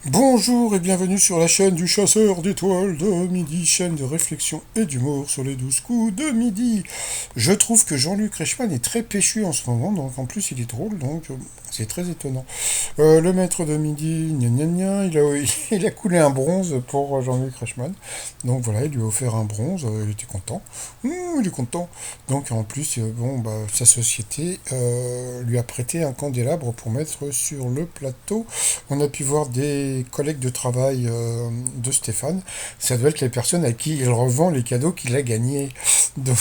Bonjour et bienvenue sur la chaîne du chasseur d'étoiles de midi, chaîne de réflexion et d'humour sur les 12 coups de midi. Je trouve que Jean-Luc Reichmann est très péchu en ce moment, donc en plus il est drôle, donc c'est très étonnant. Le maître de midi, gna gna gna, il a coulé un bronze pour Jean-Luc Reichmann. Donc voilà, il lui a offert un bronze, il était content. Il est content. Donc en plus, bon, bah, sa société lui a prêté un candélabre pour mettre sur le plateau. On a pu voir des collègues de travail de Stéphane. Ça doit être les personnes à qui il revend les cadeaux qu'il a gagnés. Donc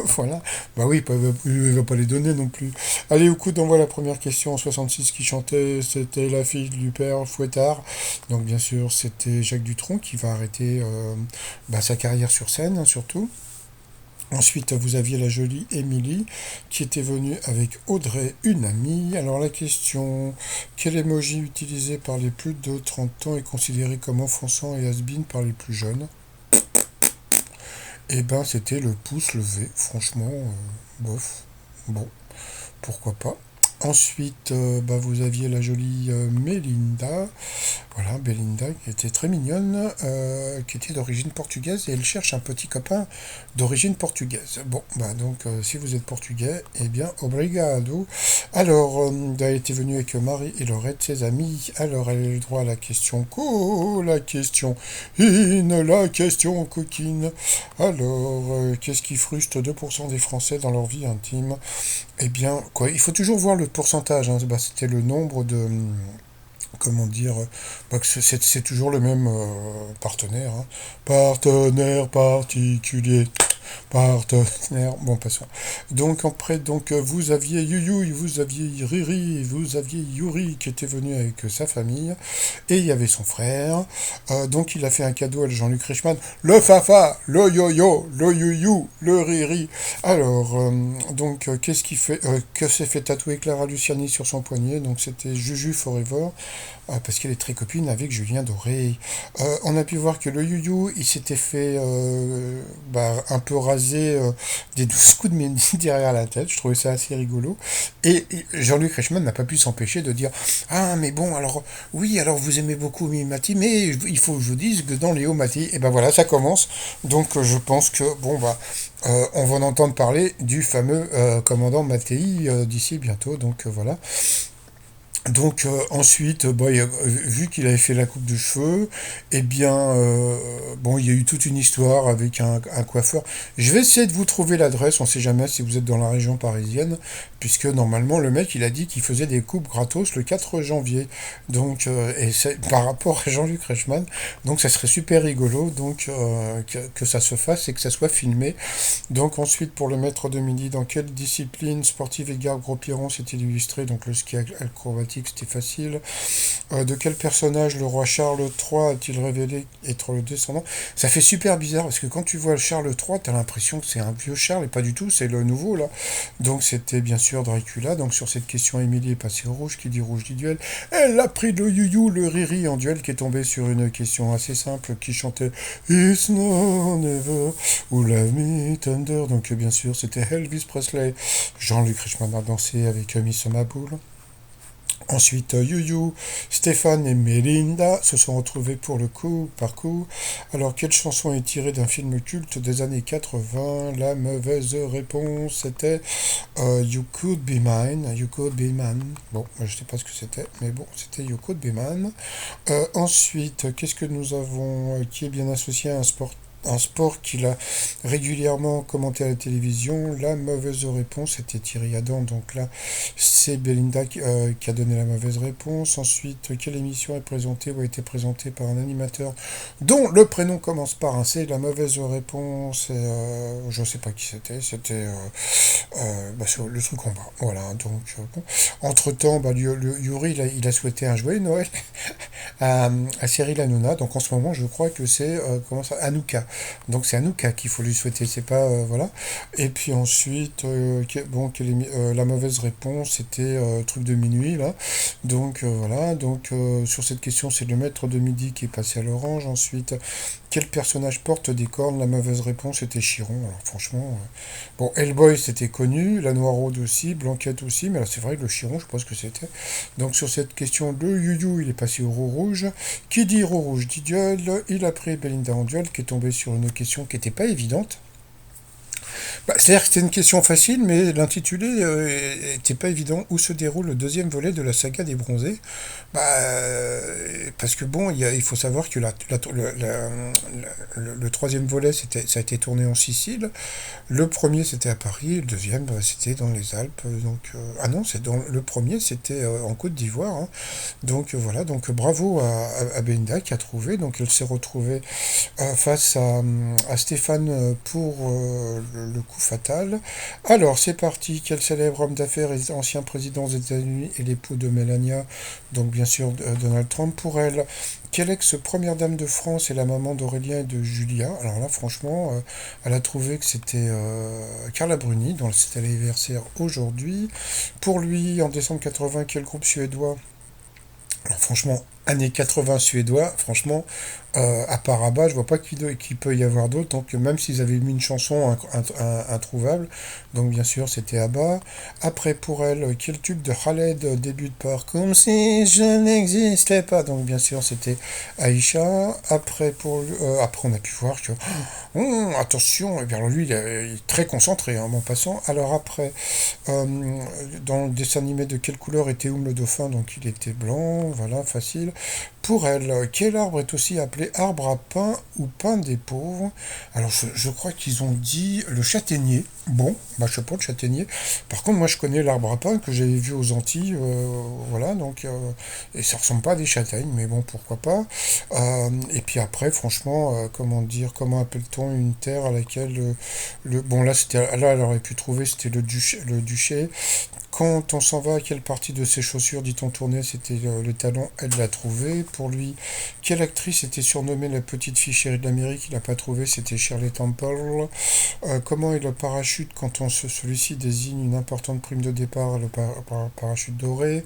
voilà. Bah oui, il va pas les donner non plus. Allez, au coup d'envoi la première question en 66 qui chantait, c'était la fille du père Fouettard. Donc bien sûr, c'était Jacques Dutronc qui va arrêter bah, sa carrière sur scène, hein, surtout. Ensuite, vous aviez la jolie Émilie qui était venue avec Audrey, une amie. Alors la question, quel emoji utilisé par les plus de 30 ans est considéré comme offensant et has-been par les plus jeunes? Eh ben, c'était le pouce levé. Franchement, bof. Bon, pourquoi pas. Ensuite, bah, vous aviez la jolie Mélinda. Voilà, Belinda, qui était très mignonne, qui était d'origine portugaise, et elle cherche un petit copain d'origine portugaise. Bon, bah donc, si vous êtes portugais, eh bien, obrigado. Alors, elle était venue avec Marie et Laurette, ses amis. Alors, elle a eu le droit à la question la question la question coquine. Alors, qu'est-ce qui frustre 2% des Français dans leur vie intime? Eh bien, quoi, il faut toujours voir le pourcentage, hein. Bah, c'était le nombre de comment dire, bah, c'est toujours le même partenaire, hein. Partenaire particulier, partenaire, bon passons. Donc après, donc vous aviez Yuyu, vous aviez Riri, vous aviez Yuri qui était venu avec sa famille, et il y avait son frère. Donc il a fait un cadeau à Jean-Luc Reichmann, le Fafa, le Yo-Yo, le Yuyu, le Riri. Alors, donc qu'est-ce qui fait, que s'est fait tatouer Clara Luciani sur son poignet? Donc c'était Juju Forever. Parce qu'elle est très copine avec Julien Doré. On a pu voir que le Yu-Yu, il s'était fait bah, un peu raser des 12 coups de midi derrière la tête. Je trouvais ça assez rigolo. Et Jean-Luc Reichmann n'a pas pu s'empêcher de dire ah, mais bon, alors, oui, alors vous aimez beaucoup Mimati, mais il faut que je vous dise que dans Léo Mati, et ben voilà, ça commence. Donc je pense que, bon, bah, on va en entendre parler du fameux commandant Mattei d'ici bientôt. Donc voilà. Donc ensuite, bah, vu qu'il avait fait la coupe de cheveux, eh bien, bon, il y a eu toute une histoire avec un coiffeur. Je vais essayer de vous trouver l'adresse, on sait jamais si vous êtes dans la région parisienne, puisque normalement le mec il a dit qu'il faisait des coupes gratos le 4 janvier. Donc, et c'est par rapport à Jean-Luc Reichmann, donc ça serait super rigolo donc que ça se fasse et que ça soit filmé. Donc ensuite pour le maître de midi, dans quelle discipline sportive Edgar Gros-Piron s'est-il illustré? Donc le ski acrobatique, c'était facile. De quel personnage le roi Charles III a-t-il révélé être le descendant? Ça fait super bizarre parce que quand tu vois Charles III, t'as l'impression que c'est un vieux Charles et pas du tout, c'est le nouveau là. Donc c'était bien sûr Dracula. Donc sur cette question, Émilie est passée au rouge, qui dit rouge dit duel. Elle a pris le you le riri en duel qui est tombé sur une question assez simple qui chantait It's no never ou Love Me Thunder. Donc bien sûr c'était Elvis Presley. Jean-Luc Reichmann a dansé avec Miss Maboul. Ensuite, Yu Stéphane et Melinda se sont retrouvés pour le coup par coup. Alors, quelle chanson est tirée d'un film culte des années 80? La mauvaise réponse était You Could Be Mine. You Could Be Mine. Bon, je ne sais pas ce que c'était, mais bon, c'était You Could Be Mine. Ensuite, qu'est-ce que nous avons qui est bien associé à un sport qu'il a régulièrement commenté à la télévision? La mauvaise réponse était Thierry Adam, donc là c'est Belinda qui a donné la mauvaise réponse. Ensuite, quelle émission est présentée ou a été présentée par un animateur dont le prénom commence par un C? La mauvaise réponse, je ne sais pas qui c'était bah, sur le truc en bas. Voilà, donc bon. Entre-temps, bah, Yuri il a souhaité un joyeux Noël à Cyril Hanouna, donc en ce moment je crois que c'est comment ça, Hanouka. Donc c'est Hanouka qu'il faut lui souhaiter, c'est pas voilà. Et puis ensuite, la mauvaise réponse c'était truc de minuit là. Donc voilà. Donc sur cette question, c'est le maître de midi qui est passé à l'orange. Ensuite, quel personnage porte des cornes? La mauvaise réponse était Chiron. Alors franchement, bon, Hellboy c'était connu, la Noiraude aussi, Blanquette aussi, mais là c'est vrai que le Chiron, je pense que c'était. Donc sur cette question, le Yu-Yu, il est passé au roux rouge. Qui dit roux rouge dit duel. Il a pris Belinda en duel, qui est tombé sur une question qui n'était pas évidente. Bah, c'est-à-dire que c'était une question facile, mais l'intitulé était pas évident. Où se déroule le deuxième volet de la saga des Bronzés? Bah, parce que bon, il faut savoir que le troisième volet, ça a été tourné en Sicile. Le premier, c'était à Paris. Le deuxième, bah, c'était dans les Alpes. Donc, ah non, le premier, c'était en Côte d'Ivoire, hein. Donc voilà, donc bravo à Belinda qui a trouvé. Donc elle s'est retrouvée face à Stéphane pour le coup fatal. Alors, c'est parti. Quel célèbre homme d'affaires et ancien président des États-Unis et l'époux de Melania, donc bien sûr Donald Trump, pour elle? Quelle ex-première dame de France est la maman d'Aurélien et de Julia? Alors là, franchement, elle a trouvé que c'était Carla Bruni, dont c'était l'anniversaire aujourd'hui. Pour lui, en décembre 80, quel groupe suédois? Alors franchement, années 80 suédois, franchement, à part Abba, je vois pas qui peut y avoir d'autre, donc même s'ils avaient mis une chanson introuvable, donc bien sûr c'était Abba. Après pour elle, quel tube de Khaled débute par Comme si je n'existais pas, donc bien sûr c'était Aïcha. Après on a pu voir que, attention, et bien alors lui il est très concentré, hein, en passant. Alors après, euh, dans le dessin animé de quelle couleur était Oum le dauphin, donc il était blanc, voilà, facile. Pour elle, quel arbre est aussi appelé arbre à pain ou pain des pauvres? Alors, je crois qu'ils ont dit le châtaignier. Bon, bah, je sais pas le châtaignier. Par contre, moi, je connais l'arbre à pain que j'avais vu aux Antilles. Voilà, donc, et ça ressemble pas à des châtaignes, mais bon, pourquoi pas. Et puis après, franchement, comment dire, comment appelle-t-on une terre à laquelle bon, là, elle aurait pu trouver, c'était le duché. Quand on s'en va, à quelle partie de ses chaussures dit-on tourner? C'était le talon, elle l'a trouvé. Pour lui, quelle actrice était surnommée la petite fille chérie de l'Amérique? Il n'a pas trouvé, c'était Shirley Temple. Comment est le parachute quand celui-ci désigne une importante prime de départ, le parachute doré?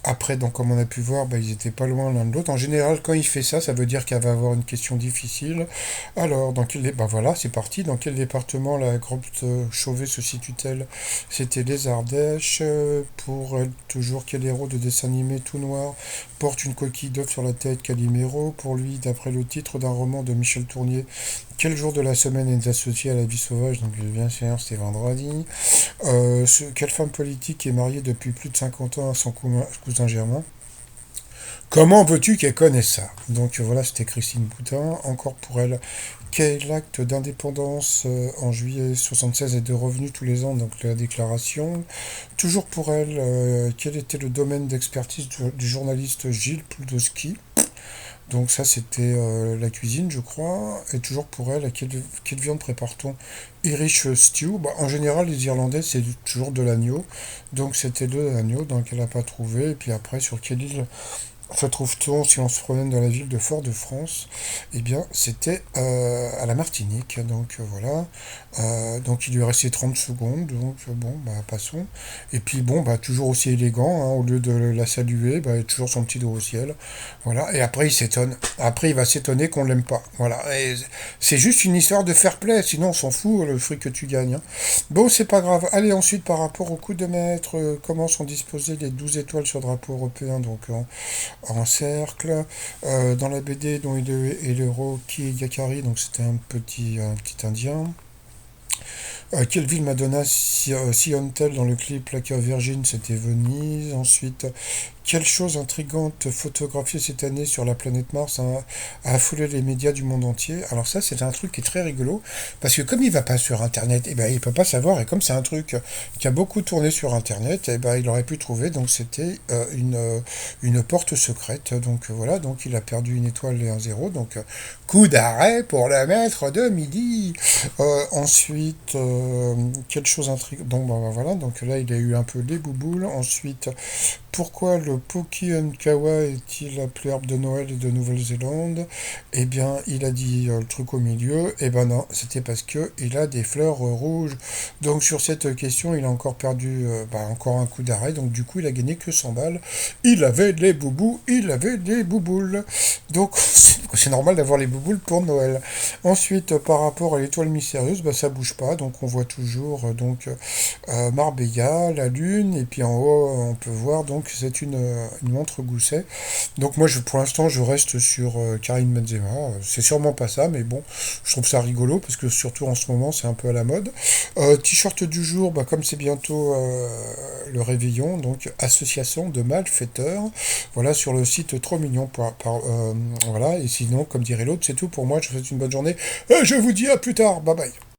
Après, donc, comme on a pu voir, bah, ils étaient pas loin l'un de l'autre. En général, quand il fait ça, ça veut dire qu'elle va avoir une question difficile. Alors, bah voilà, c'est parti. Dans quel département la grotte Chauvet se situe-t-elle? C'était les Ardèches. Pour elle, toujours, quel héros de dessin animé tout noir porte une coquille d'œuf sur la tête? Calimero. Pour lui, d'après le titre d'un roman de Michel Tournier, quel jour de la semaine est associé à la vie sauvage? Donc, bien sûr, c'était vendredi. Quelle femme politique est mariée depuis plus de 50 ans à son cousin Germain? Comment veux-tu qu'elle connaisse ça? Donc voilà, c'était Christine Boutin. Encore pour elle, quel acte d'indépendance en juillet 76 est de revenu tous les ans, donc la déclaration. Toujours pour elle, quel était le domaine d'expertise du journaliste Gilles Pludoski? Donc ça, c'était la cuisine, je crois. Et toujours pour elle, quelle viande prépare-t-on? Irish stew. Bah, en général, les Irlandais, c'est toujours de l'agneau. Donc c'était de l'agneau, donc elle n'a pas trouvé. Et puis après, sur quelle île se trouve-t-on si on se promène dans la ville de Fort-de-France? Eh bien, c'était à la Martinique. Donc voilà. Donc il lui restait 30 secondes. Donc bon, bah passons. Et puis bon, bah toujours aussi élégant, hein, au lieu de la saluer, bah, il a toujours son petit dos au ciel. Voilà. Et après, il s'étonne. Après, il va s'étonner qu'on l'aime pas. Voilà. Et c'est juste une histoire de fair play. Sinon, on s'en fout, le fric que tu gagnes, hein. Bon, c'est pas grave. Allez, ensuite, par rapport au coup de maître, comment sont disposées les 12 étoiles sur le drapeau européen? Donc en cercle. Dans la BD dont il est le héros qui est Yakari, donc c'était un petit indien. Quelle ville Madonna sillonne-t-elle dans le clip La Cave Virgin? C'était Venise. Ensuite, quelle chose intrigante photographiée cette année sur la planète Mars a affolé les médias du monde entier? Alors ça, c'est un truc qui est très rigolo, parce que comme il va pas sur Internet, eh ben, il peut pas savoir, et comme c'est un truc qui a beaucoup tourné sur Internet, eh ben, il aurait pu trouver, donc c'était une porte secrète, donc voilà, donc il a perdu une étoile et un zéro, donc coup d'arrêt pour le maître de midi. Ensuite, quelle chose intrigante, donc bah, voilà, donc là il a eu un peu les bouboules. Ensuite, pourquoi le Poki Nkawa est-il appelé arbre de Noël et de Nouvelle-Zélande? Eh bien, il a dit le truc au milieu. Eh ben non, c'était parce que il a des fleurs rouges. Donc sur cette question, il a encore perdu encore un coup d'arrêt. Donc du coup, il a gagné que 100 balles. Il avait les boubous, il avait des bouboules. Donc c'est normal d'avoir les bouboules pour Noël. Ensuite, par rapport à l'étoile mystérieuse, ça bouge pas. Donc on voit toujours Marbella, la lune, et puis en haut, on peut voir donc c'est une montre Gousset. Donc moi, pour l'instant, je reste sur Karim Benzema. C'est sûrement pas ça, mais bon, je trouve ça rigolo parce que surtout en ce moment, c'est un peu à la mode. T-shirt du jour, comme c'est bientôt le réveillon, donc association de malfaiteurs. Voilà sur le site trop mignon. Voilà, et sinon, comme dirait l'autre, c'est tout pour moi. Je vous souhaite une bonne journée. Et je vous dis à plus tard. Bye bye.